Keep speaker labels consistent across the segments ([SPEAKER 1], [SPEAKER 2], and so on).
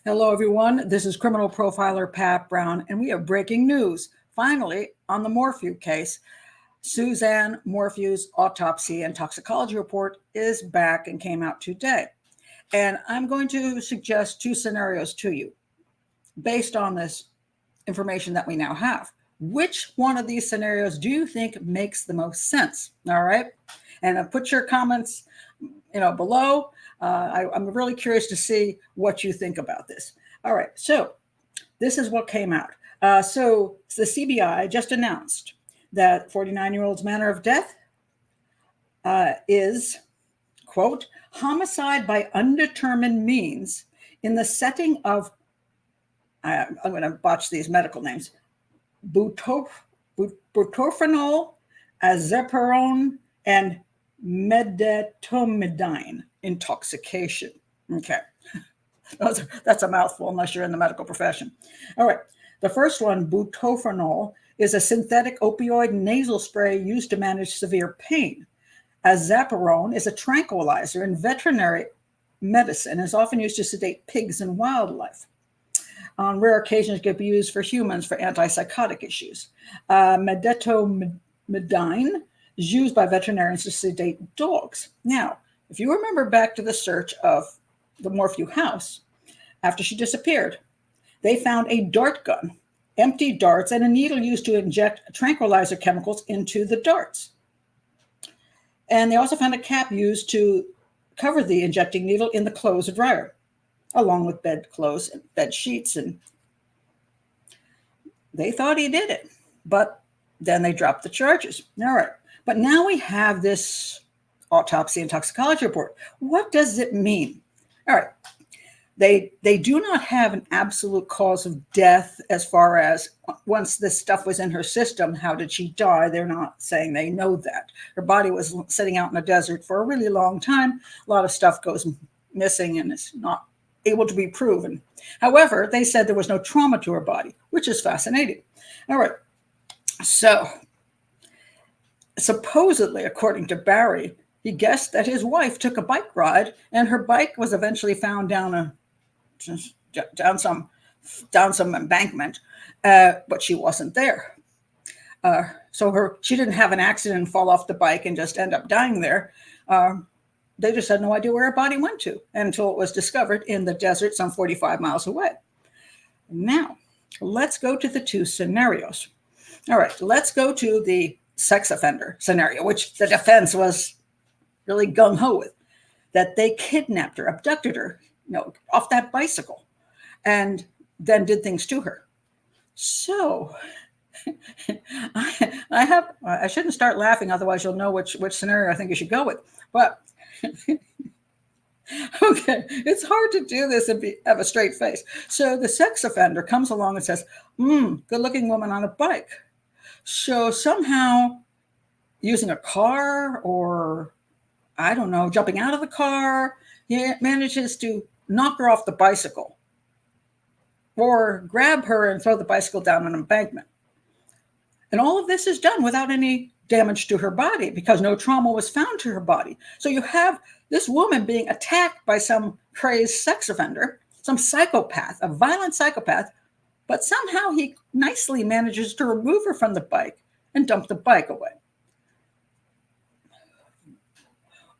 [SPEAKER 1] Hello, everyone. This is criminal profiler Pat Brown, and we have breaking news. Finally, on the Morphew case, Suzanne Morphew's autopsy and toxicology report is back and came out today. And I'm going to suggest two scenarios to you based on this information that we now have. Which one of these scenarios do you think makes the most sense? All right. And put your comments, below. I'm really curious to see what you think about this. All right. So this is what came out. So the CBI just announced that 49-year-old's manner of death is, quote, homicide by undetermined means in the setting of, I'm going to botch these medical names, butorphanol, azepirone, and medetomidine intoxication. Okay. That's a mouthful unless you're in the medical profession. All right. The first one, butorphanol, is a synthetic opioid nasal spray used to manage severe pain. Azapirone is a tranquilizer in veterinary medicine and is often used to sedate pigs and wildlife. On rare occasions, it can be used for humans for antipsychotic issues. Medetomidine is used by veterinarians to sedate dogs. Now, if you remember back to the search of the Morphew house, after she disappeared, they found a dart gun, empty darts, and a needle used to inject tranquilizer chemicals into the darts. And they also found a cap used to cover the injecting needle in the clothes dryer, along with bedclothes and bed sheets. And they thought he did it, but then they dropped the charges. All right. But now we have this autopsy and toxicology report. What does it mean? All right. They do not have an absolute cause of death as far as once this stuff was in her system, how did she die? They're not saying they know that. Her body was sitting out in the desert for a really long time. A lot of stuff goes missing and it's not able to be proven. However, they said there was no trauma to her body, which is fascinating. All right. So supposedly, according to Barry, he guessed that his wife took a bike ride and her bike was eventually found down some embankment, but she wasn't there. So she didn't have an accident and fall off the bike and just end up dying there. They just had no idea where her body went to until it was discovered in the desert some 45 miles away. Now, let's go to the two scenarios. All right, let's go to the sex offender scenario, which the defense was really gung-ho with, that they kidnapped her, abducted her, off that bicycle, and then did things to her. So I shouldn't start laughing, otherwise you'll know which scenario I think you should go with. But okay, it's hard to do this and have a straight face. So the sex offender comes along and says, good-looking woman on a bike. So somehow using a car or, I don't know, jumping out of the car, he manages to knock her off the bicycle or grab her and throw the bicycle down an embankment. And all of this is done without any damage to her body because no trauma was found to her body. So you have this woman being attacked by some crazed sex offender, some psychopath, a violent psychopath, but somehow he nicely manages to remove her from the bike and dump the bike away.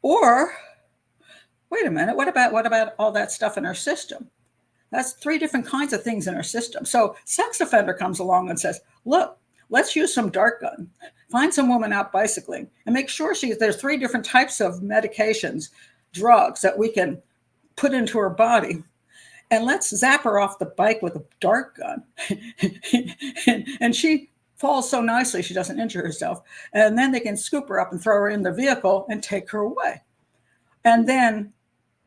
[SPEAKER 1] Or, wait a minute, what about all that stuff in her system? That's three different kinds of things in her system. So sex offender comes along and says, look, let's use some dart gun, find some woman out bicycling, and make sure there's three different types of medications, drugs that we can put into her body. And let's zap her off the bike with a dart gun. and she falls so nicely she doesn't injure herself. And then they can scoop her up and throw her in the vehicle and take her away. And then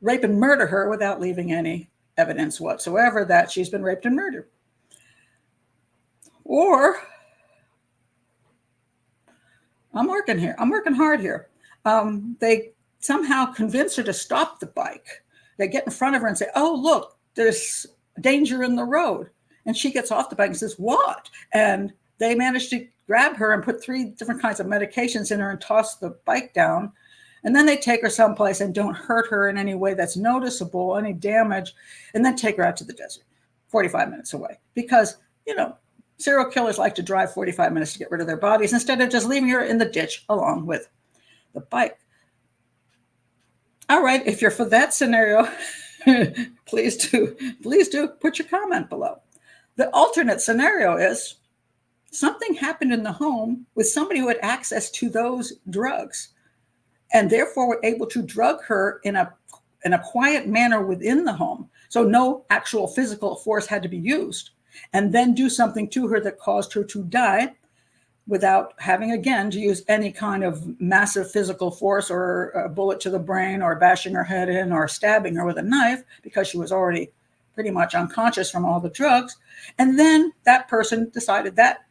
[SPEAKER 1] rape and murder her without leaving any evidence whatsoever that she's been raped and murdered. Or, I'm working hard here. They somehow convince her to stop the bike. They get in front of her and say, oh, look, there's danger in the road. And she gets off the bike and says, what? And they manage to grab her and put three different kinds of medications in her and toss the bike down And then they take her someplace and don't hurt her in any way that's noticeable, any damage, and then take her out to the desert, 45 minutes away. Because, serial killers like to drive 45 minutes to get rid of their bodies instead of just leaving her in the ditch along with the bike. All right, if you're for that scenario, please do put your comment below. The alternate scenario is something happened in the home with somebody who had access to those drugs and therefore were able to drug her in a quiet manner within the home. So no actual physical force had to be used, and then do something to her that caused her to die without having, again, to use any kind of massive physical force or a bullet to the brain or bashing her head in or stabbing her with a knife because she was already pretty much unconscious from all the drugs. And then that person decided that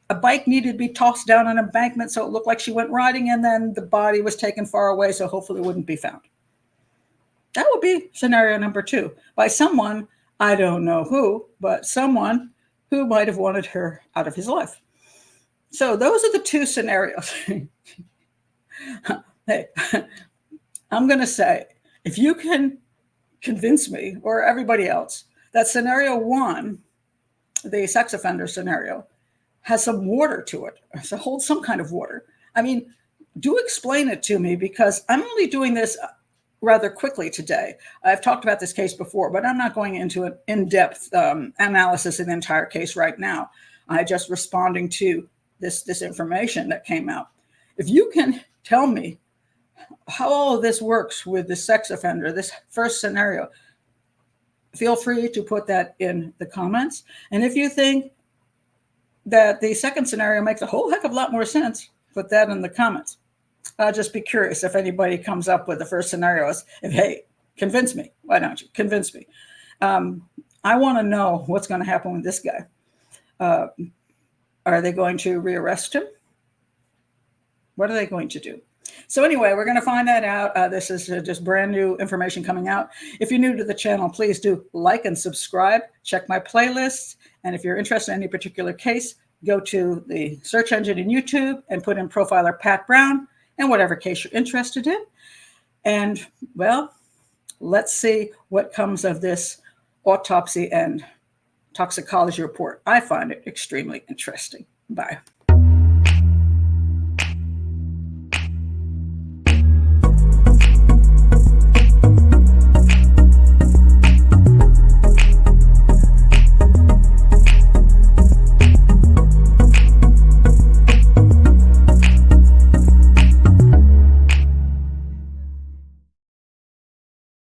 [SPEAKER 1] a bike needed to be tossed down an embankment so it looked like she went riding, and then the body was taken far away so hopefully it wouldn't be found. That would be scenario number 2, by someone, I don't know who, but someone who might have wanted her out of his life. So those are the 2 scenarios. Hey, I'm going to say, if you can convince me or everybody else that scenario 1, the sex offender scenario, has some water to it, so holds some kind of water. I mean, do explain it to me, because I'm only doing this rather quickly today. I've talked about this case before, but I'm not going into an in-depth analysis of the entire case right now. I'm just responding to this information that came out. If you can tell me how all of this works with the sex offender, this first scenario, feel free to put that in the comments. And if you think that the second scenario makes a whole heck of a lot more sense, put that in the comments. I'll just be curious if anybody comes up with the first scenarios. Hey, convince me. Why don't you convince me? I want to know what's going to happen with this guy. Are they going to rearrest him? What are they going to do? So anyway, we're going to find that out. This is just brand new information coming out. If you're new to the channel, please do like and subscribe. Check my playlists. And if you're interested in any particular case, go to the search engine in YouTube and put in profiler Pat Brown and whatever case you're interested in. And, well, let's see what comes of this autopsy and toxicology report. I find it extremely interesting. Bye.